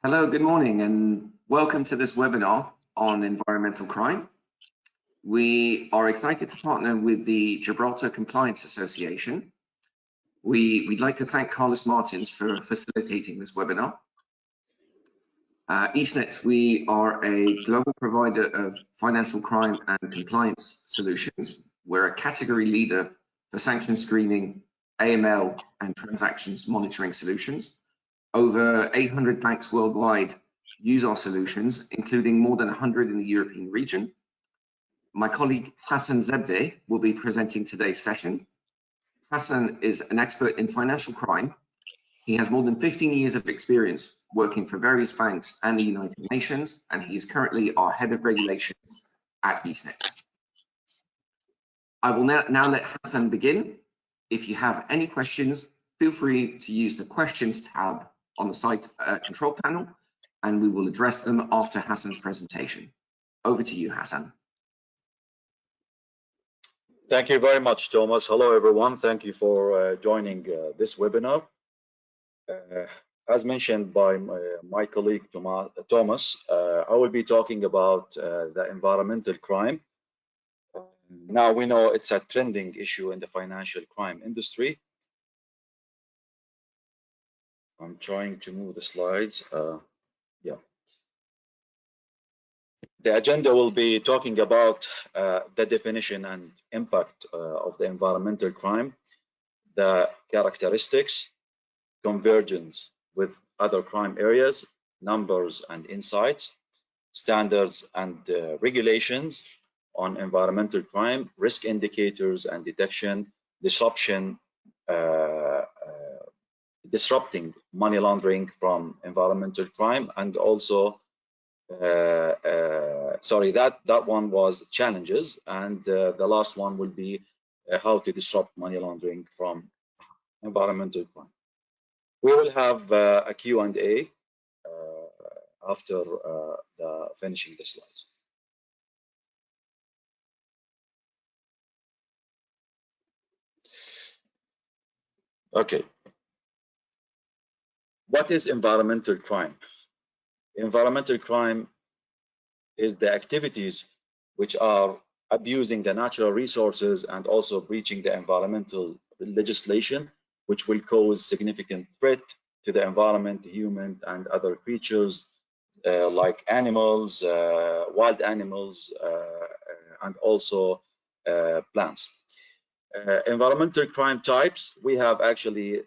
Hello, good morning, and welcome to this webinar on environmental crime. We are excited to partner with the Gibraltar Compliance Association. We'd like to thank Carlos Martins for facilitating this webinar. Eastnets, we are a global provider of financial crime and compliance solutions. We're a category leader for sanction screening, AML, and transactions monitoring solutions. Over 800 banks worldwide use our solutions, including more than 100 in the European region. My colleague Hassan Zebdeh will be presenting today's session. Hassan is an expert in financial crime. He has more than 15 years of experience working for various banks and the United Nations, and he is currently our head of regulations at Eastnets. I will now let Hassan begin. If you have any questions, feel free to use the questions tab on the site control panel, and we will address them after Hassan's presentation. Over to you, Hassan. Thank you very much, Thomas. Hello, everyone. Thank you for joining this webinar. As mentioned by my colleague Thomas, I will be talking about the environmental crime. Now we know it's a trending issue in the financial crime industry. I'm trying to move the slides. The agenda will be talking about the definition and impact of the environmental crime, the characteristics, convergence with other crime areas, numbers and insights, standards and regulations on environmental crime, risk indicators and detection, disrupting money laundering from environmental crime, and also sorry, that one was challenges, and the last one will be how to disrupt money laundering from environmental crime. We will have a Q&A after finishing the slides. Okay. What is environmental crime? Environmental crime is the activities which are abusing the natural resources and also breaching the environmental legislation, which will cause significant threat to the environment, human and other creatures like animals, wild animals, and also plants. Environmental crime types, we have actually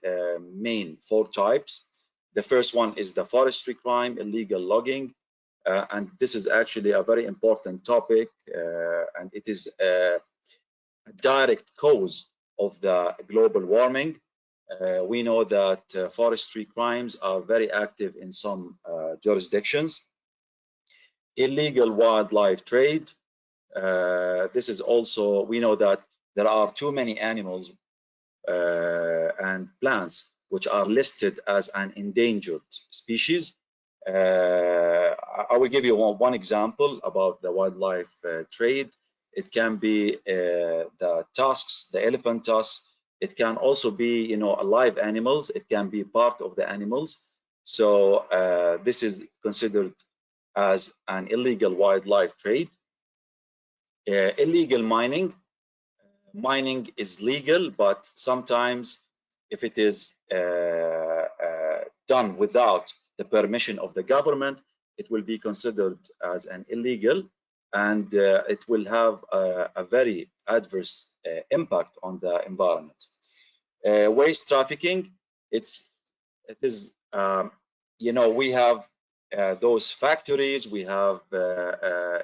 main 4 types. The first one is the forestry crime, illegal logging, and this is actually a very important topic, and it is a direct cause of the global warming. We know that forestry crimes are very active in some jurisdictions. Illegal wildlife trade, this is also, we know that there are too many animals and plants which are listed as an endangered species. I will give you one example about the wildlife trade. It can be the tusks, the elephant tusks. It can also be, live animals. It can be part of the animals. So this is considered as an illegal wildlife trade. Illegal mining. Mining is legal, but sometimes if it is done without the permission of the government, it will be considered as an illegal, and it will have a very adverse impact on the environment. Waste trafficking, it is we have those factories, we have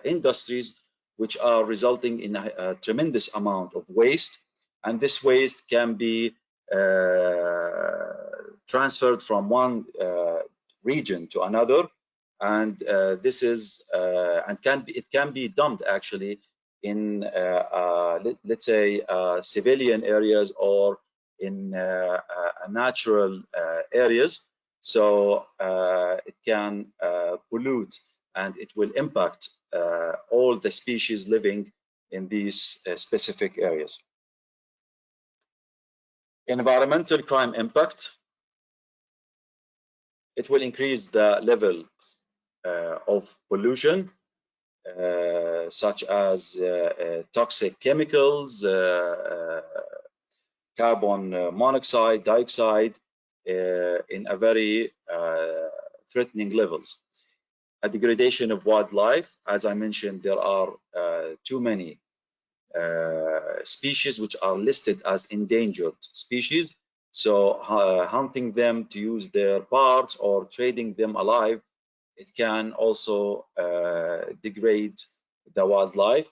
industries which are resulting in a tremendous amount of waste, and this waste can be transferred from one region to another, and this is it can be dumped actually in let's say civilian areas or in natural areas. So it can pollute, and it will impact all the species living in these specific areas. Environmental crime impact. it will increase the level of pollution, such as toxic chemicals, carbon monoxide, dioxide, in a very threatening levels. A degradation of wildlife, as I mentioned, there are too many species which are listed as endangered species. So hunting them to use their parts or trading them alive, it can also degrade the wildlife.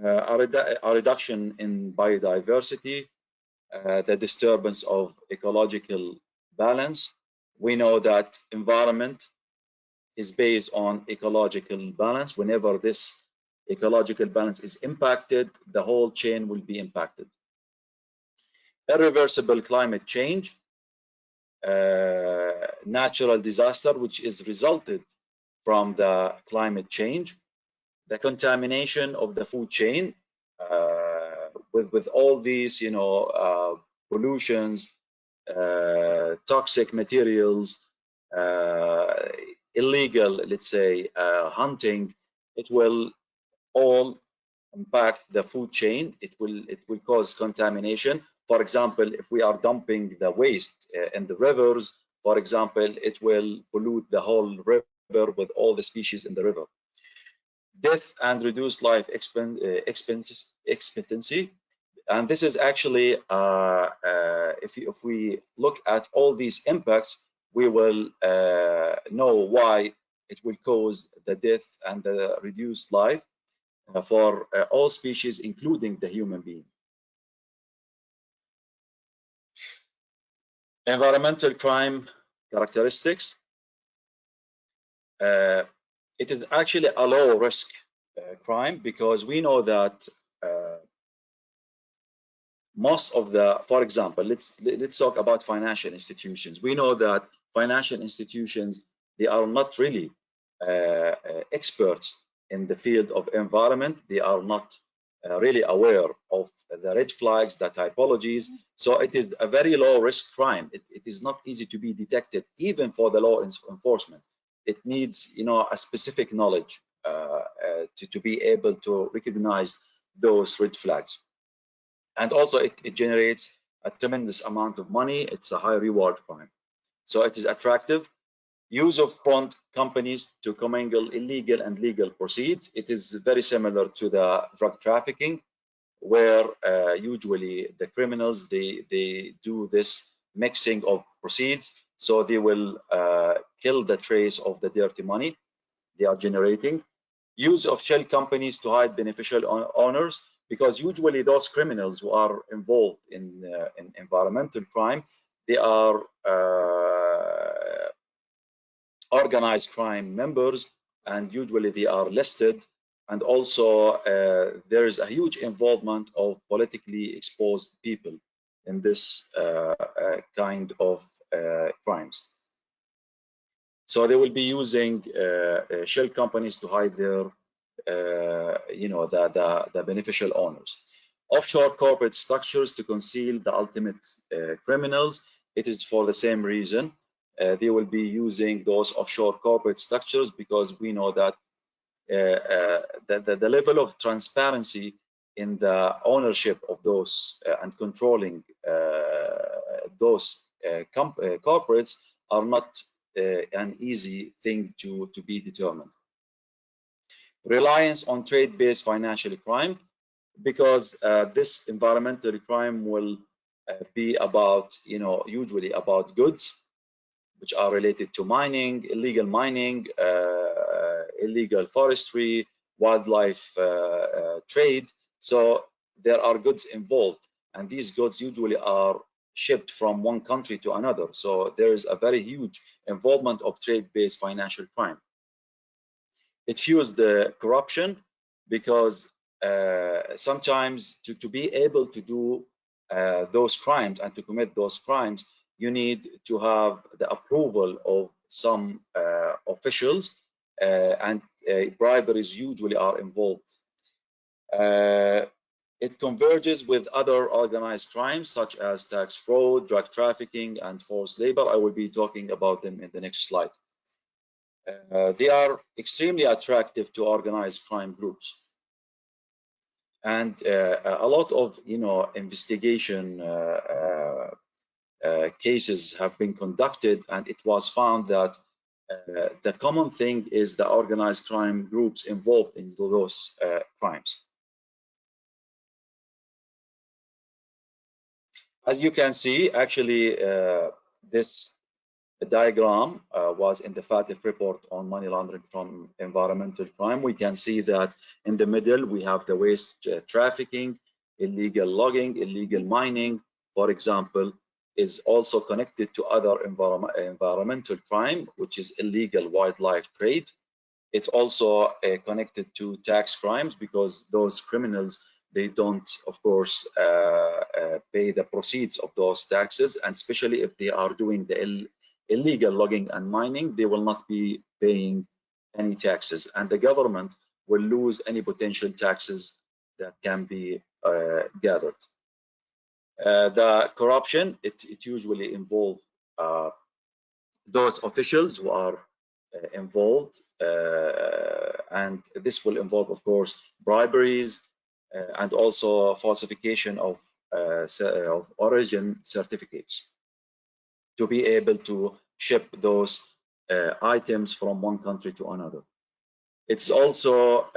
A reduction in biodiversity, the disturbance of ecological balance. We know that environment is based on ecological balance. Whenever this ecological balance is impacted, the whole chain will be impacted. Irreversible climate change, natural disaster which is resulted from the climate change, the contamination of the food chain with all these, pollutions, toxic materials, illegal, let's say, hunting. It will all impact the food chain. It will cause contamination. For example, if we are dumping the waste in the rivers, for example, it will pollute the whole river with all the species in the river. Death and reduced life expectancy. And this is actually, if we look at all these impacts, we will know why it will cause the death and the reduced life for all species, including the human being. Environmental crime characteristics. It is actually a low risk crime, because we know that most of the, for example, let's talk about financial institutions. We know that financial institutions, they are not really experts in the field of environment. They are not really aware of the red flags, the typologies. So it is a very low risk crime. It is not easy to be detected, even for the law enforcement. It needs, a specific knowledge to be able to recognize those red flags. And also it generates a tremendous amount of money. It's a high reward crime. So it is attractive. Use of front companies to commingle illegal and legal proceeds. It is very similar to the drug trafficking, where usually the criminals, they do this mixing of proceeds. So they will kill the trace of the dirty money they are generating. Use of shell companies to hide beneficial owners, because usually those criminals who are involved in environmental crime, they are organized crime members, and usually they are listed. And also there is a huge involvement of politically exposed people in this kind of crimes. So they will be using shell companies to hide their, the beneficial owners. Offshore corporate structures to conceal the ultimate criminals. It is for the same reason. They will be using those offshore corporate structures, because we know that the level of transparency in the ownership of those and controlling those corporates are not an easy thing to be determined. Reliance on trade-based financial crime, because this environmental crime will be about, usually about goods which are related to mining, illegal mining, illegal forestry, wildlife trade. So there are goods involved, and these goods usually are shipped from one country to another. So there is a very huge involvement of trade-based financial crime. It fuels the corruption, because sometimes to be able to do those crimes and to commit those crimes, you need to have the approval of some officials, and briberies usually are involved. it converges with other organized crimes such as tax fraud, drug trafficking, and forced labor. I will be talking about them in the next slide. They are extremely attractive to organized crime groups. And a lot of investigation cases have been conducted, and it was found that the common thing is the organized crime groups involved in those crimes. As you can see, actually, this diagram was in the FATF report on money laundering from environmental crime. We can see that in the middle, we have the waste trafficking, illegal logging, illegal mining, for example, is also connected to other environmental crime, which is illegal wildlife trade. It's also connected to tax crimes because those criminals, they don't, of course, pay the proceeds of those taxes, and especially if they are doing the illegal logging and mining, they will not be paying any taxes, and the government will lose any potential taxes that can be gathered. The corruption, it usually involves those officials who are involved, and this will involve, of course, briberies and also falsification of origin certificates to be able to ship those items from one country to another. It's also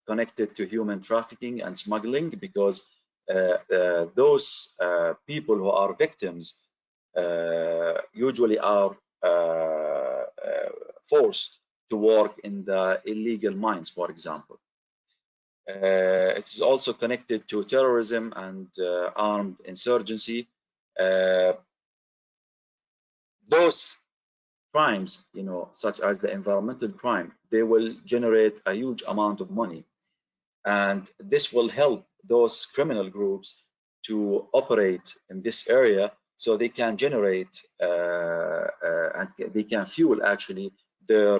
connected to human trafficking and smuggling because those people who are victims usually are forced to work in the illegal mines, for example. It is also connected to terrorism and armed insurgency. Those crimes, such as the environmental crime, they will generate a huge amount of money, and this will help those criminal groups to operate in this area, so they can generate and they can fuel actually their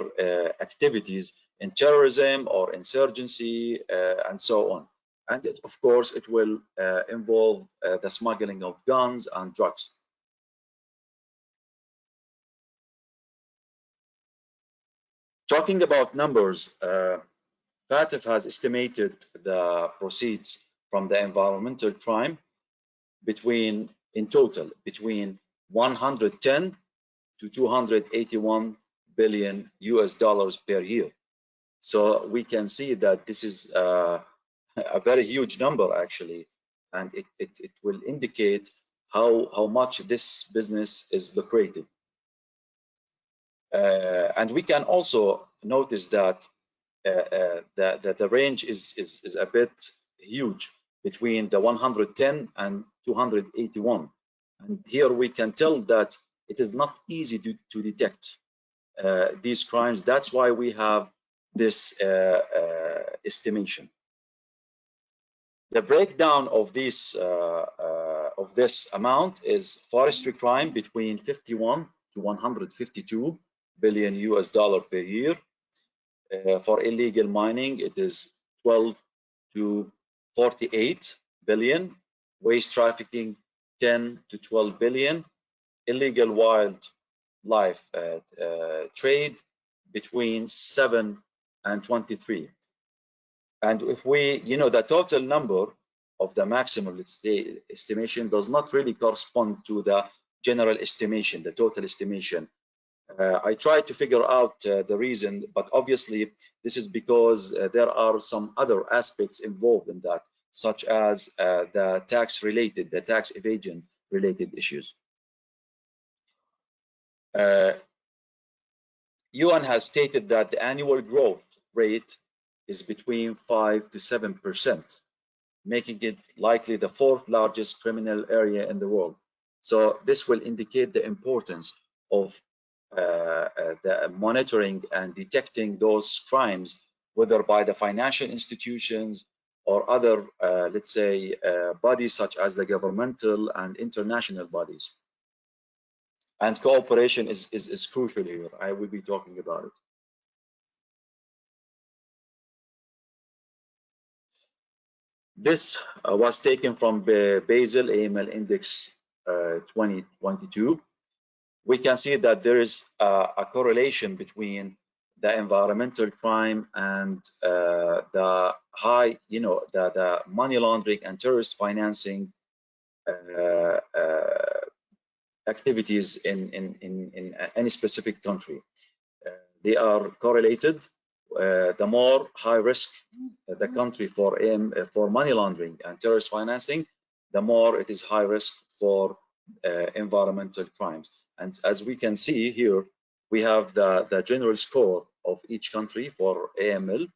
activities in terrorism or insurgency and so on. And of course, it will involve the smuggling of guns and drugs. Talking about numbers, FATF has estimated the proceeds from the environmental crime in total between 110 to 281 billion US dollars per year. So we can see that this is a very huge number actually, and it will indicate how much this business is lucrative. And we can also notice that the range is a bit huge between the 110 and 281. And here we can tell that it is not easy to detect these crimes. That's why we have this estimation. The breakdown of this amount is forestry crime between 51 to 152 billion US dollar per year. For illegal mining, it is 12 to 48 billion. Waste trafficking, 10 to 12 billion. Illegal wildlife trade between 7 and 23. And if we, the total number of the maximum, let's say, estimation does not really correspond to the general estimation, the total estimation. I tried to figure out the reason, but obviously this is because there are some other aspects involved in that, such as the tax evasion related issues. UN has stated that the annual growth rate is between 5 to 7%, making it likely the 4th largest criminal area in the world. So this will indicate the importance of the monitoring and detecting those crimes, whether by the financial institutions or other, let's say, bodies such as the governmental and international bodies. And cooperation is crucial here. I will be talking about it. This was taken from the Basel AML Index 2022. We can see that there is a correlation between the environmental crime and the high, the money laundering and terrorist financing activities in any specific country. They are correlated. The more high risk the country for money laundering and terrorist financing, the more it is high risk for environmental crimes. And as we can see here, we have the general score of each country for AML,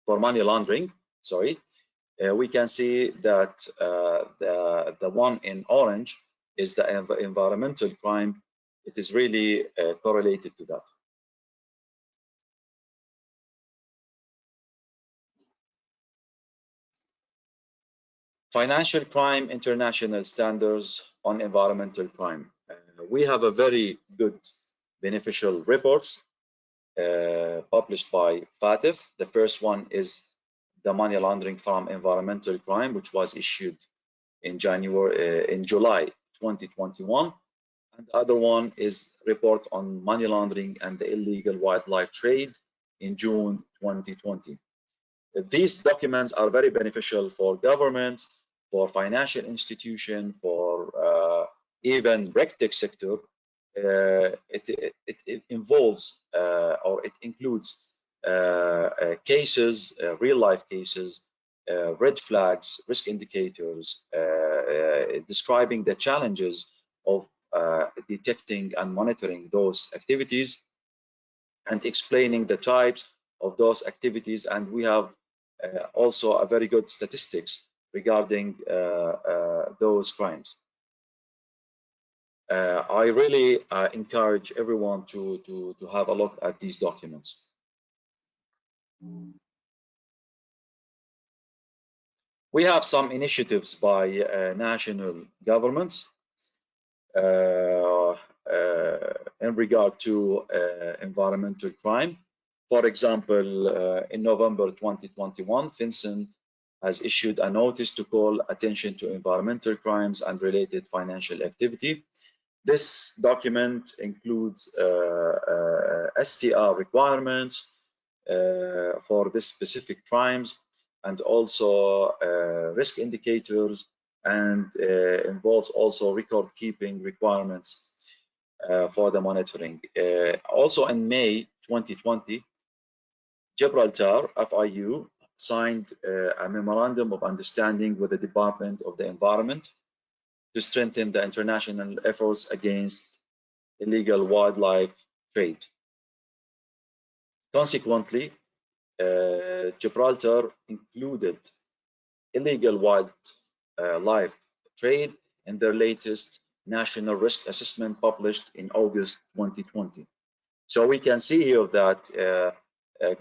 for money laundering, sorry. We can see that the one in orange is the environmental crime. It is really correlated to that. Financial crime international standards on environmental crime. We have a very good beneficial reports published by FATF. The first one is the money laundering from environmental crime, which was issued in July 2021. And the other one is report on money laundering and the illegal wildlife trade in June 2020. These documents are very beneficial for governments, for financial institutions, for even Reg-tech sector. It involves or it includes cases, real life cases, red flags, risk indicators, describing the challenges of detecting and monitoring those activities, and explaining the types of those activities. And we have also a very good statistics regarding those crimes. I really encourage everyone to have a look at these documents. We have some initiatives by national governments in regard to environmental crime. For example, in November 2021, FinCEN has issued a notice to call attention to environmental crimes and related financial activity. This document includes STR requirements for this specific crimes, and also risk indicators, and involves also record keeping requirements for the monitoring. Also in May 2020, Gibraltar FIU signed a memorandum of understanding with the Department of the Environment to strengthen the international efforts against illegal wildlife trade. Consequently, Gibraltar included illegal wildlife trade in their latest national risk assessment published in August 2020. So we can see here that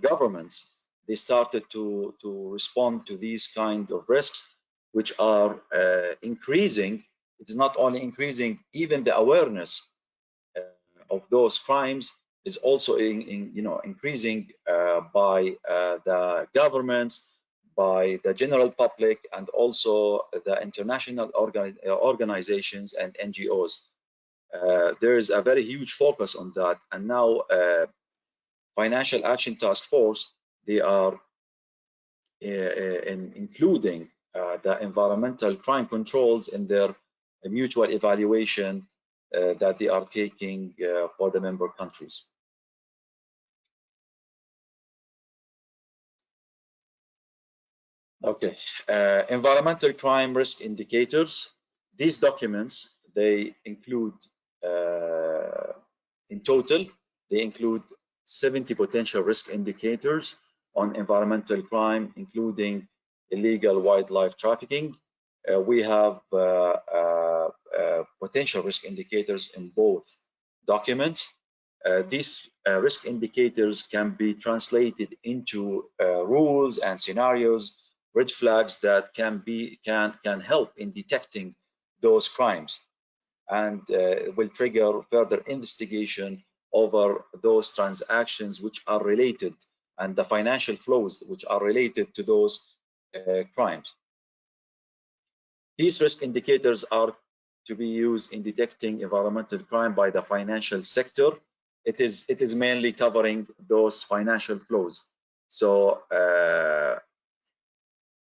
governments, they started to respond to these kind of risks, which are increasing. It is not only increasing, even the awareness of those crimes is also increasing by the governments, by the general public, and also the international organizations and NGOs. There is a very huge focus on that, and now Financial Action Task Force, they are including the environmental crime controls in their mutual evaluation that they are taking for the member countries. Okay, environmental crime risk indicators. These documents, they include, in total, they include 70 potential risk indicators on environmental crime, including illegal wildlife trafficking. We have potential risk indicators in both documents. These risk indicators can be translated into rules and scenarios, red flags that can help in detecting those crimes, and will trigger further investigation over those transactions which are related, and the financial flows which are related to those crimes. These risk indicators are to be used in detecting environmental crime by the financial sector. It is mainly covering those financial flows. So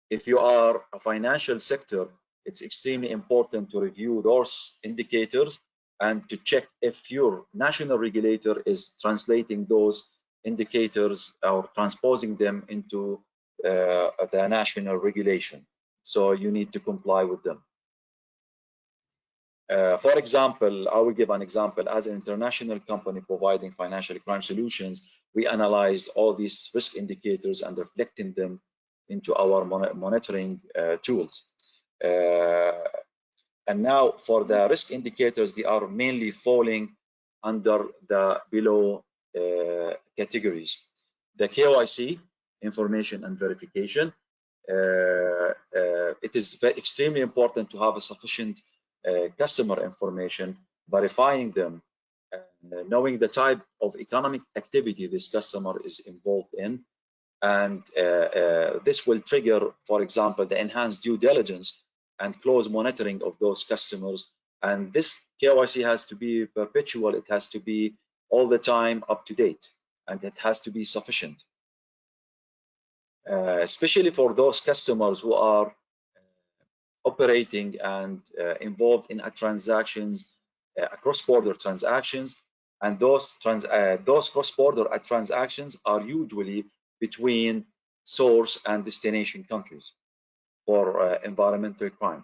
if you are a financial sector, it's extremely important to review those indicators and to check if your national regulator is translating those indicators or transposing them into the national regulation. So you need to comply with them. For example, I will give an example. As an international company providing financial crime solutions, we analyzed all these risk indicators and reflecting them into our monitoring tools. And now for the risk indicators, they are mainly falling under the below categories. The KYC, information and verification. It is extremely important to have a sufficient customer information, verifying them, knowing the type of economic activity this customer is involved in, and this will trigger, for example, the enhanced due diligence and close monitoring of those customers. And this KYC has to be perpetual. It has to be all the time up to date, and it has to be sufficient, especially for those customers who are operating and involved in transactions, cross-border transactions, and those cross-border transactions are usually between source and destination countries for environmental crime.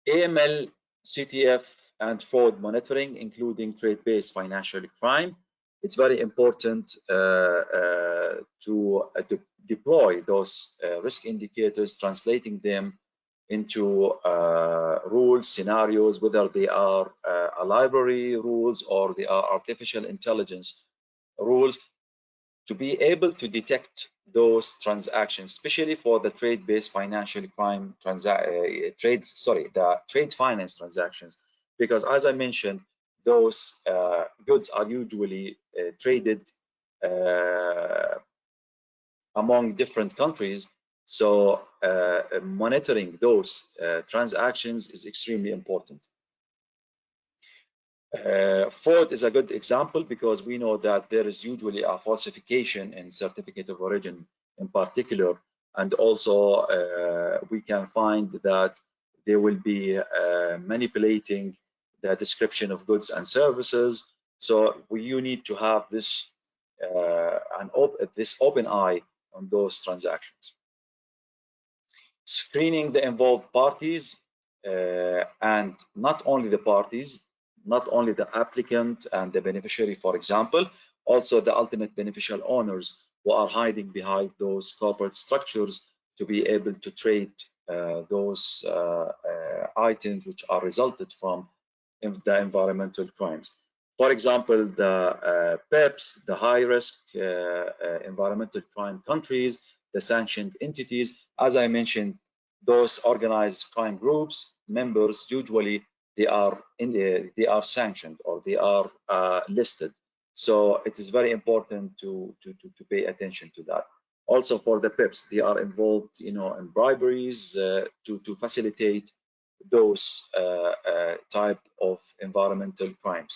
AML, CTF, and fraud monitoring, including trade-based financial crime. It's very important to deploy those risk indicators, translating them into rules, scenarios, whether they are a library rules or they are artificial intelligence rules, to be able to detect those transactions, especially for the trade-based financial crime the trade finance transactions, because as I mentioned, those goods are usually traded among different countries. So monitoring those transactions is extremely important. Fraud is a good example because we know that there is usually a falsification in certificate of origin in particular, and also we can find that they will be manipulating the description of goods and services. So you need to have this this open eye on those transactions. Screening the involved parties, and not only the parties, not only the applicant and the beneficiary, for example, also the ultimate beneficial owners who are hiding behind those corporate structures to be able to trade those items which are resulted from the environmental crimes. For example, the PEPs, the high-risk environmental crime countries, the sanctioned entities. As I mentioned, those organized crime groups, members, usually they are sanctioned or they are listed. So it is very important to pay attention to that. Also for the PEPs, they are involved, in briberies to facilitate those type of environmental crimes.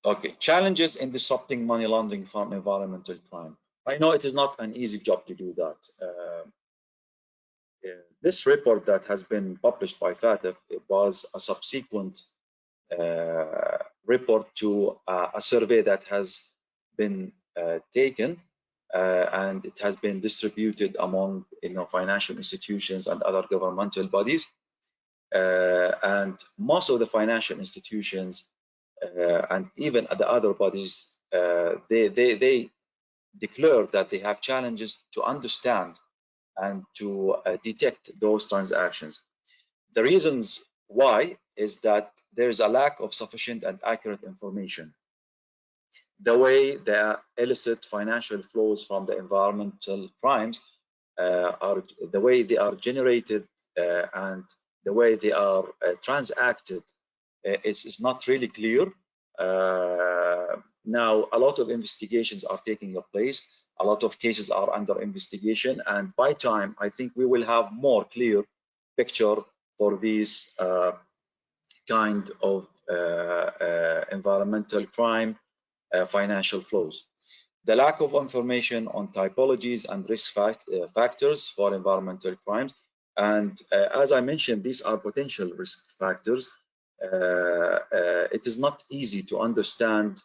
Okay, challenges in disrupting money laundering from environmental crime. I know it is not an easy job to do that. This report that has been published by FATF, it was a subsequent report to a survey that has been taken and it has been distributed among financial institutions and other governmental bodies. And most of the financial institutions and even the other bodies, they declare that they have challenges to understand and to detect those transactions. The reasons why is that there is a lack of sufficient and accurate information. The way the illicit financial flows from the environmental crimes the way they are generated and the way they are transacted is not really clear. now a lot of investigations are taking place, a lot of cases are under investigation, and by time I think we will have more clear picture for these kind of environmental crime financial flows. The lack of information on typologies and risk factors for environmental crimes, and as I mentioned, these are potential risk factors. It is not easy to understand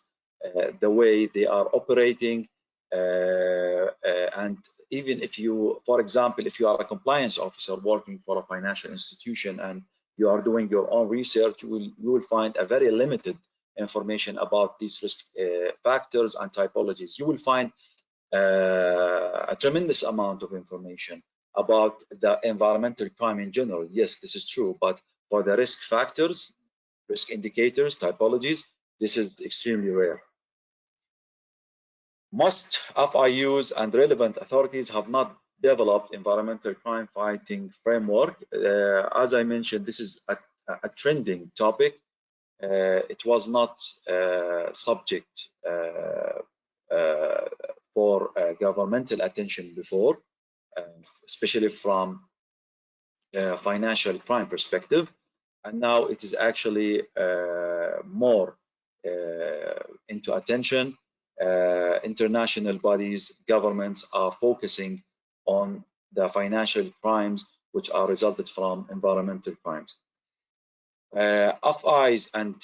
the way they are operating, and even if you, for example, if you are a compliance officer working for a financial institution and you are doing your own research, you will find a very limited information about these risk factors and typologies. You will find a tremendous amount of information about the environmental crime in general. Yes, this is true, but for the risk factors, risk indicators, typologies, this is extremely rare. Most FIUs and relevant authorities have not developed environmental crime fighting framework. As I mentioned, this is a trending topic. It was not subject for governmental attention before, especially from financial crime perspective, and now it is actually more into attention. International bodies, governments are focusing on the financial crimes which are resulted from environmental crimes. FIs and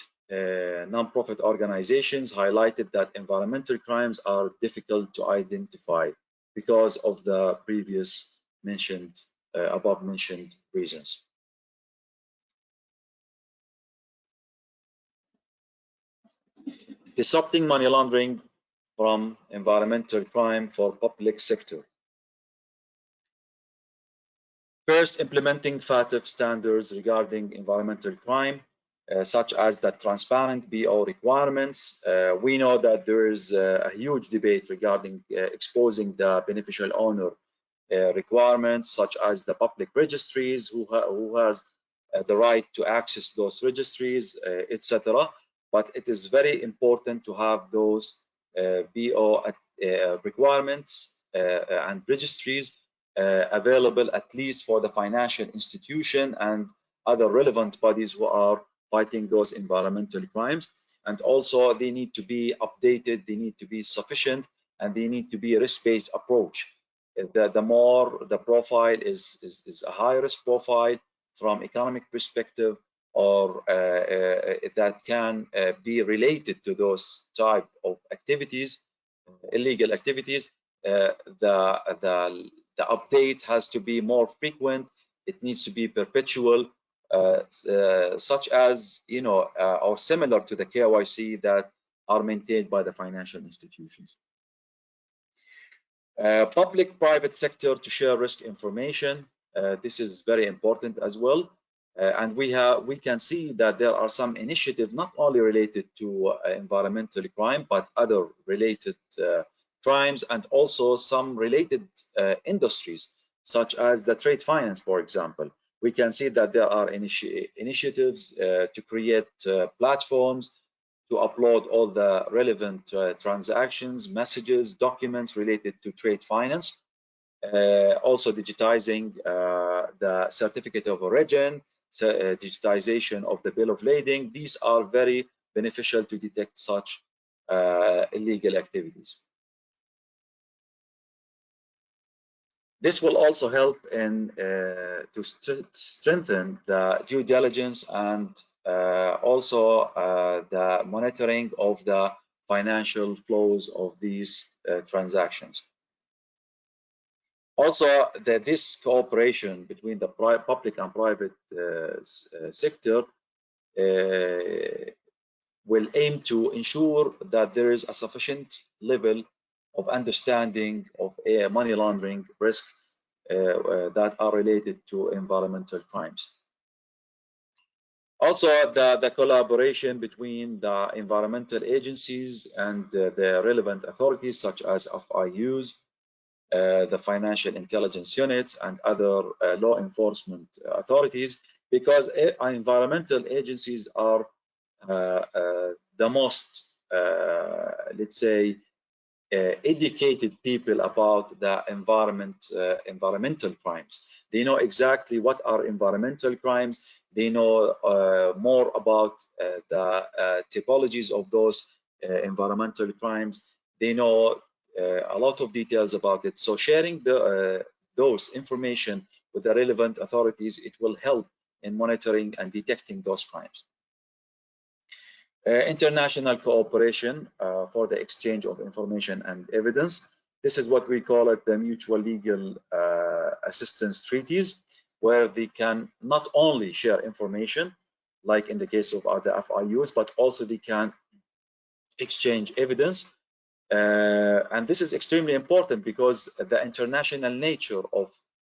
non-profit organizations highlighted that environmental crimes are difficult to identify because of the previous mentioned, above mentioned reasons. Disrupting money laundering from environmental crime for public sector. First, implementing FATF standards regarding environmental crime, such as the transparent BO requirements. We know that there is a huge debate regarding exposing the beneficial owner requirements, such as the public registries, who has the right to access those registries, etc. But it is very important to have those BO requirements and registries available, at least for the financial institution and other relevant bodies who are fighting those environmental crimes. And also they need to be updated, they need to be sufficient, and they need to be a risk-based approach. The more the profile is a high-risk profile from economic perspective, or that can be related to those type of activities, illegal activities, the update has to be more frequent. It needs to be perpetual, such as, you know, or similar to the KYC that are maintained by the financial institutions. Public-private sector to share risk information. This is very important as well. And we can see that there are some initiatives not only related to environmental crime, but other related crimes, and also some related industries, such as the trade finance, for example. We can see that there are initiatives to create platforms to upload all the relevant transactions, messages, documents related to trade finance. Also digitizing the certificate of origin, digitization of the bill of lading. These are very beneficial to detect such illegal activities. This will also help in to strengthen the due diligence and also the monitoring of the financial flows of these transactions. Also, this cooperation between the public and private sector will aim to ensure that there is a sufficient level of understanding of money laundering risk that are related to environmental crimes. Also, the collaboration between the environmental agencies and the relevant authorities, such as FIUs, the financial intelligence units, and other law enforcement authorities, because environmental agencies are the most let's say, educated people about the environmental crimes. They know exactly what are environmental crimes. They know more about the typologies of those environmental crimes. They know a lot of details about it. So sharing those information with the relevant authorities, it will help in monitoring and detecting those crimes. International cooperation for the exchange of information and evidence. This is what we call it the mutual legal assistance treaties, where they can not only share information, like in the case of the FIUs, but also they can exchange evidence. And this is extremely important because the international nature of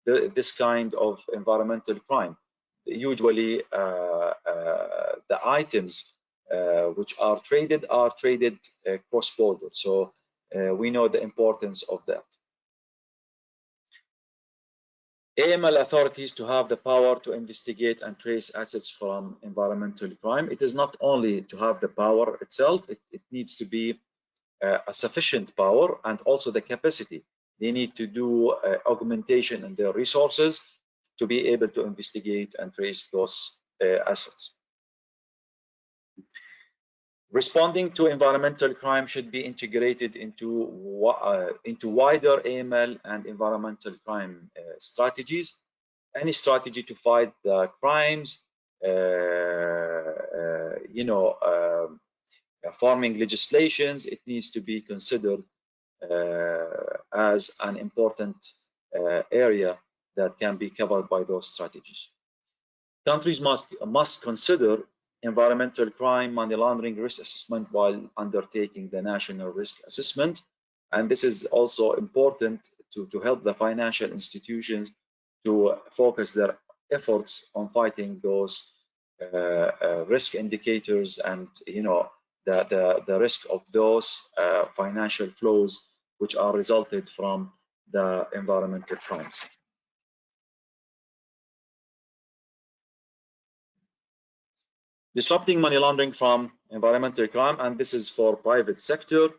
this kind of environmental crime, usually the items which are traded cross-border. So we know the importance of that. AML authorities to have the power to investigate and trace assets from environmental crime. It is not only to have the power itself, it needs to be a sufficient power and also the capacity. They need to do augmentation in their resources to be able to investigate and trace those assets. Responding to environmental crime should be integrated into wider AML and environmental crime strategies. Any strategy to fight the crimes, farming legislations, it needs to be considered as an important area that can be covered by those strategies. Countries must consider environmental crime, money laundering risk assessment while undertaking the national risk assessment. And this is also important to help the financial institutions to focus their efforts on fighting those risk indicators and the risk of those financial flows which are resulted from the environmental crimes. Disrupting money laundering from environmental crime, and this is for private sector.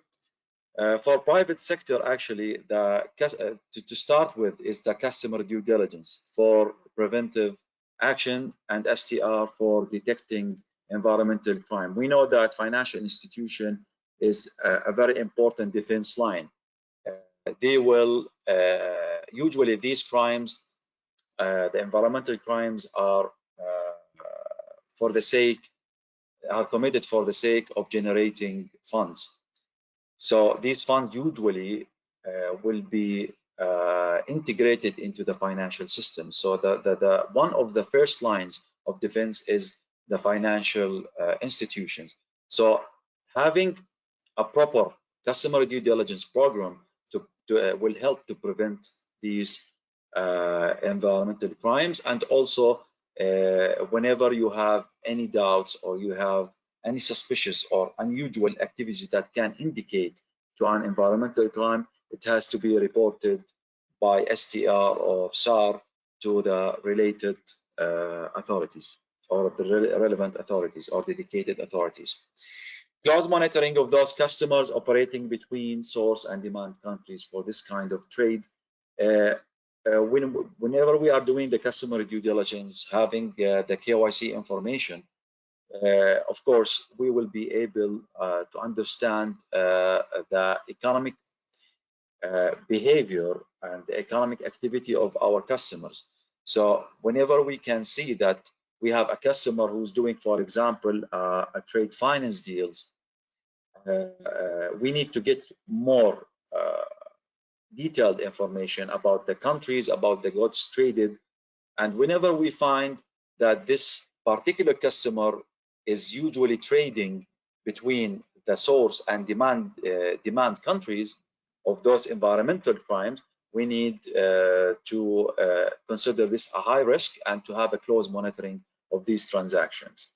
For private sector, actually, to start with is the customer due diligence for preventive action and STR for detecting environmental crime. We know that financial institution is a very important defense line. They will usually these crimes, the environmental crimes are committed for the sake of generating funds. So these funds usually will be integrated into the financial system. So the one of the first lines of defense is the financial institutions. So having a proper customer due diligence program will help to prevent these environmental crimes, and also whenever you have any doubts or you have any suspicious or unusual activities that can indicate to an environmental crime, it has to be reported by STR or SAR to the related authorities or the relevant authorities or dedicated authorities. Close monitoring of those customers operating between source and demand countries for this kind of trade. Whenever we are doing the customer due diligence, having the KYC information, of course, we will be able to understand the economic behavior and the economic activity of our customers. So whenever we can see that we have a customer who's doing, for example, a trade finance deals, we need to get more detailed information about the countries, about the goods traded. And whenever we find that this particular customer is usually trading between the source and demand countries of those environmental crimes, we need to consider this a high risk and to have a close monitoring of these transactions.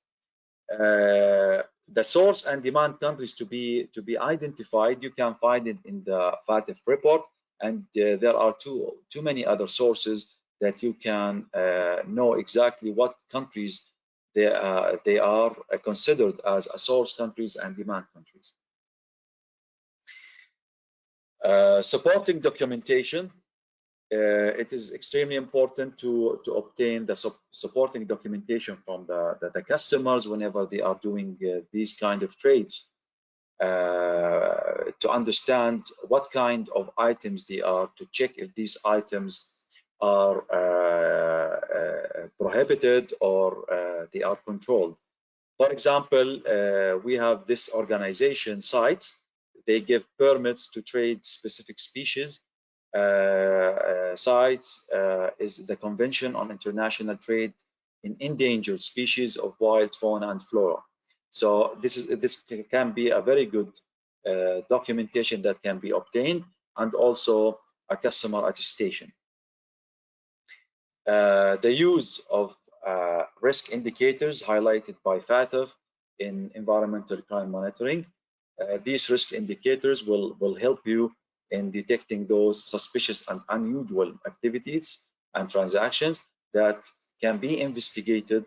The source and demand countries to be identified, you can find it in the FATF report, and there are too many other sources that you can know exactly what countries they are considered as a source countries and demand countries. Supporting documentation. It is extremely important to obtain the supporting documentation from the customers whenever they are doing these kind of trades, to understand what kind of items they are, to check if these items are prohibited or they are controlled. For example, we have this organization sites. They give permits to trade specific species. CITES is the Convention on International Trade in Endangered Species of Wild Fauna and Flora. So this can be a very good documentation that can be obtained, and also a customer attestation. The use of risk indicators highlighted by FATF in environmental crime monitoring. These risk indicators will help you in detecting those suspicious and unusual activities and transactions that can be investigated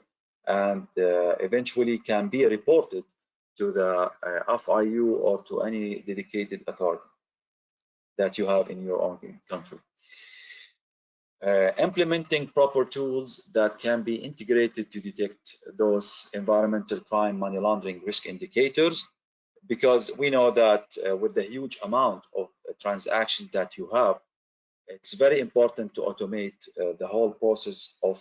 and eventually can be reported to the FIU or to any dedicated authority that you have in your own country. Implementing proper tools that can be integrated to detect those environmental crime, money laundering risk indicators, because we know that with the huge amount of transactions that you have, it's very important to automate the whole process of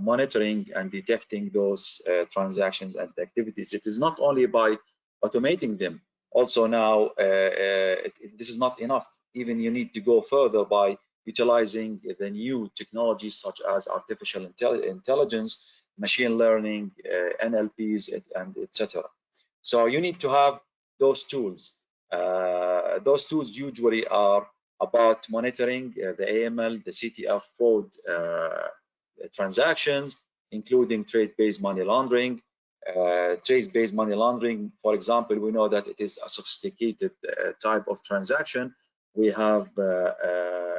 monitoring and detecting those transactions and activities. It is not only by automating them. Also now, this is not enough. Even you need to go further by utilizing the new technologies such as artificial intelligence, machine learning, NLPs, and etc. So you need to have those tools. Those tools usually are about monitoring the AML, the CTF fraud transactions, including trade-based money laundering. Trade-based money laundering, for example, we know that it is a sophisticated type of transaction. We have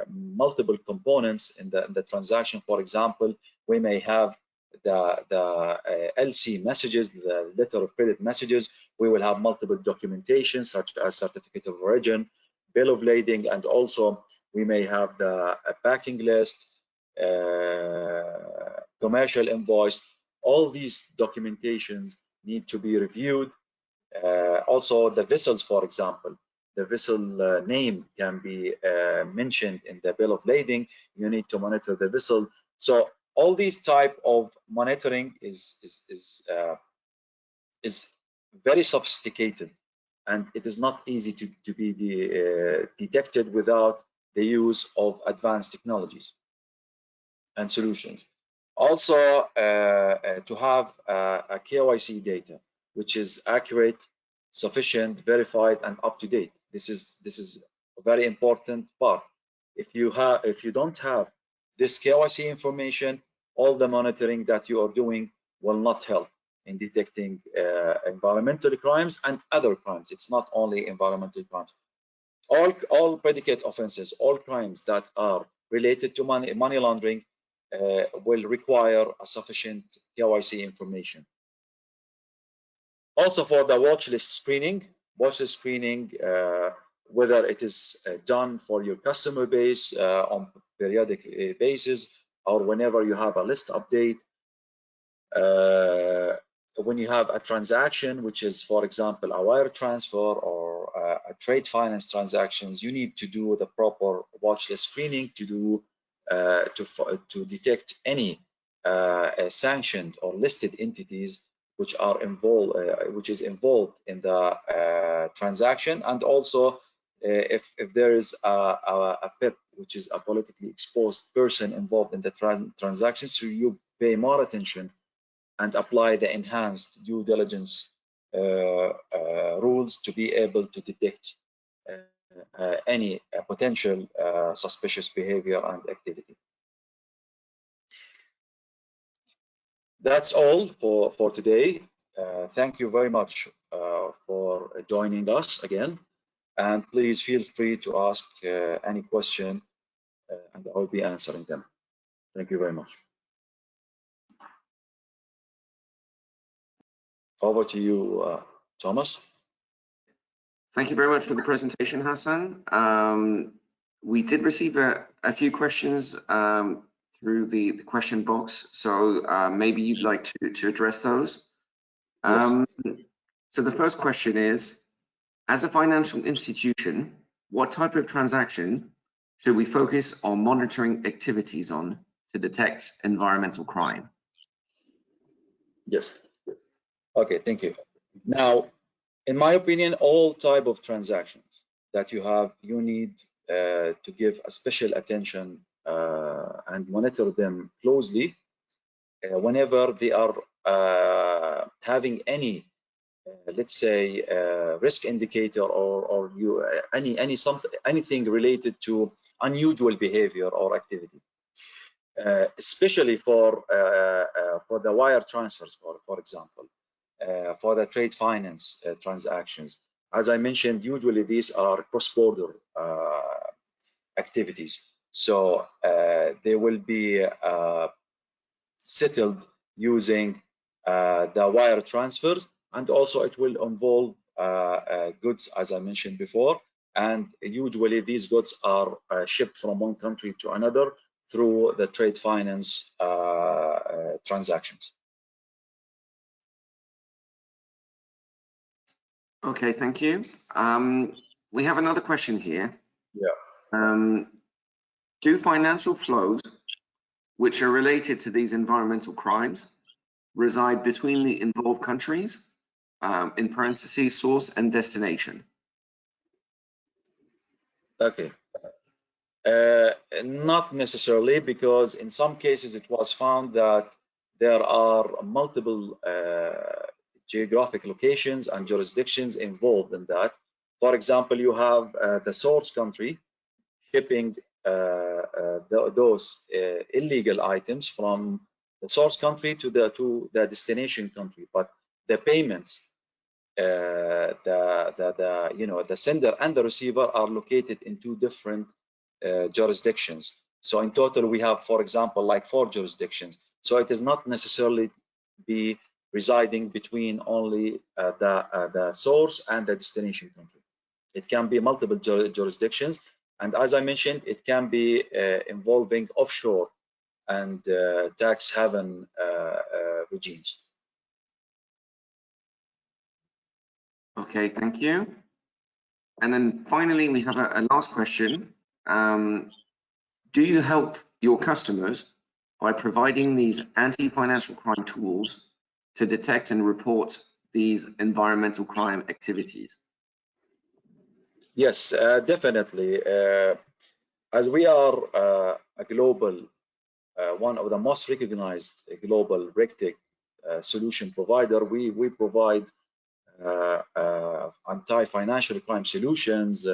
multiple components in the transaction. For example, we may have the LC messages, the letter of credit messages. We will have multiple documentation such as certificate of origin, bill of lading, and also we may have the packing list, commercial invoice. All these documentations need to be reviewed. Also the vessels, for example, the vessel name can be mentioned in the bill of lading. You need to monitor the vessel. So all these type of monitoring is very sophisticated, and it is not easy to be detected without the use of advanced technologies and solutions. Also, to have a KYC data which is accurate, sufficient, verified, and up to date. This is a very important part. If you don't have this KYC information, all the monitoring that you are doing will not help in detecting environmental crimes and other crimes. It's not only environmental crimes. All predicate offenses, all crimes that are related to money laundering will require a sufficient KYC information. Also for the watch list screening, whether it is done for your customer base on periodic basis, or whenever you have a list update, when you have a transaction which is, for example, a wire transfer or a trade finance transactions, you need to do the proper watch list screening to detect any sanctioned or listed entities which are involved, which is involved in the transaction, and also if there is a PIP, which is a politically exposed person involved in the transaction, so you pay more attention and apply the enhanced due diligence rules to be able to detect any potential suspicious behavior and activity. That's all for today. Thank you very much for joining us again, and please feel free to ask any question and I'll be answering them. Thank you very much. Over to you, Thomas. Thank you very much for the presentation, Hassan. We did receive a few questions through the question box, so maybe you'd like to address those. Yes. So the first question is, as a financial institution, what type of transaction should we focus on monitoring activities on to detect environmental crime? Yes. Okay, thank you. Now, in my opinion, all type of transactions that you have, you need to give a special attention and monitor them closely whenever they are having any, let's say, risk indicator or anything related to unusual behavior or activity. Especially for the wire transfers, for example, for the trade finance transactions. As I mentioned, usually these are cross-border activities. So they will be settled using the wire transfers, and also it will involve goods, as I mentioned before, and usually these goods are shipped from one country to another through the trade finance transactions. Okay, thank you. We have another question here. Yeah. Do financial flows which are related to these environmental crimes reside between the involved countries, in parentheses, source and destination? Okay. Not necessarily, because in some cases it was found that there are multiple geographic locations and jurisdictions involved in that. For example, you have the source country shipping those illegal items from the source country to the destination country, but the payments, the sender and the receiver are located in two different jurisdictions. So in total, we have, for example, like 4 jurisdictions. So it is not necessarily be residing between only the source and the destination country. It can be multiple jurisdictions, and as I mentioned, it can be involving offshore and tax haven regimes. Okay, thank you. And then finally, we have a last question. Do you help your customers by providing these anti-financial crime tools to detect and report these environmental crime activities? Yes, definitely. As we are a global, one of the most recognized global Reg-tech solution provider, we provide anti-financial crime solutions,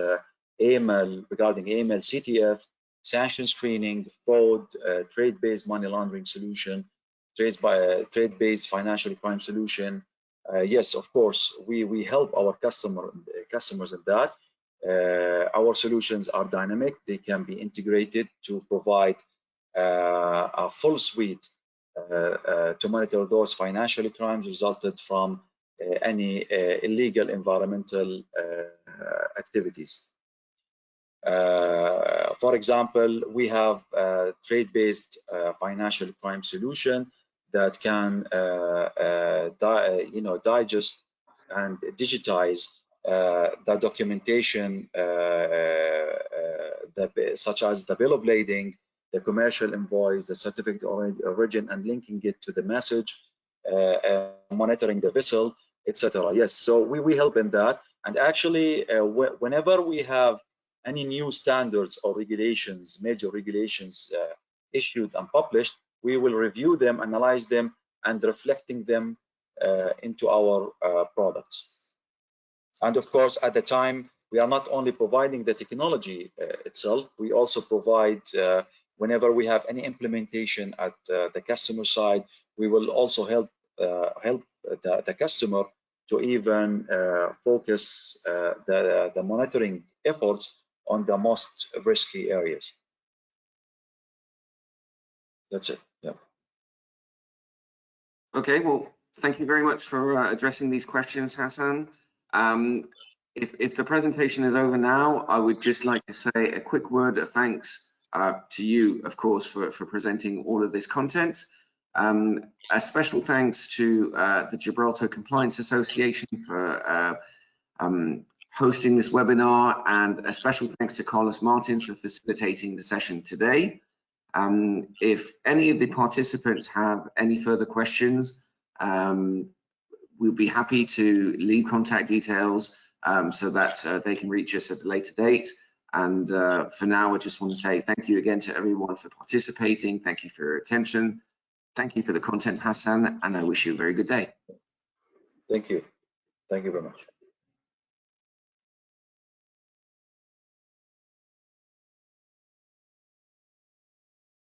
AML, regarding AML, CTF, sanction screening, fraud, trade-based money laundering solution, trade-based financial crime solution. Yes, of course, we help our customers in that. Our solutions are dynamic. They can be integrated to provide a full suite to monitor those financial crimes resulted from any illegal environmental activities. For example, we have a trade-based financial crime solution that can digest and digitize the documentation such as the bill of lading, the commercial invoice, the certificate of origin, and linking it to the message, monitoring the vessel, etc. Yes, so we help in that. And actually, whenever we have any new standards or regulations, major regulations issued and published, we will review them, analyze them, and reflecting them into our products. And of course, at the time, we are not only providing the technology itself, we also provide, whenever we have any implementation at the customer side, we will also help the customer to even focus the monitoring efforts on the most risky areas. That's it. Yeah. Okay, well, thank you very much for addressing these questions, Hassan. if the presentation is over now, I would just like to say a quick word of thanks to you, of course, for presenting all of this content. A special thanks to the Gibraltar Compliance Association for hosting this webinar, and a special thanks to Carlos Martins for facilitating the session today. If any of the participants have any further questions, we'll be happy to leave contact details so that they can reach us at a later date. And for now, I just want to say thank you again to everyone for participating. Thank you for your attention. Thank you for the content, Hassan, and I wish you a very good day. Thank you. Thank you very much.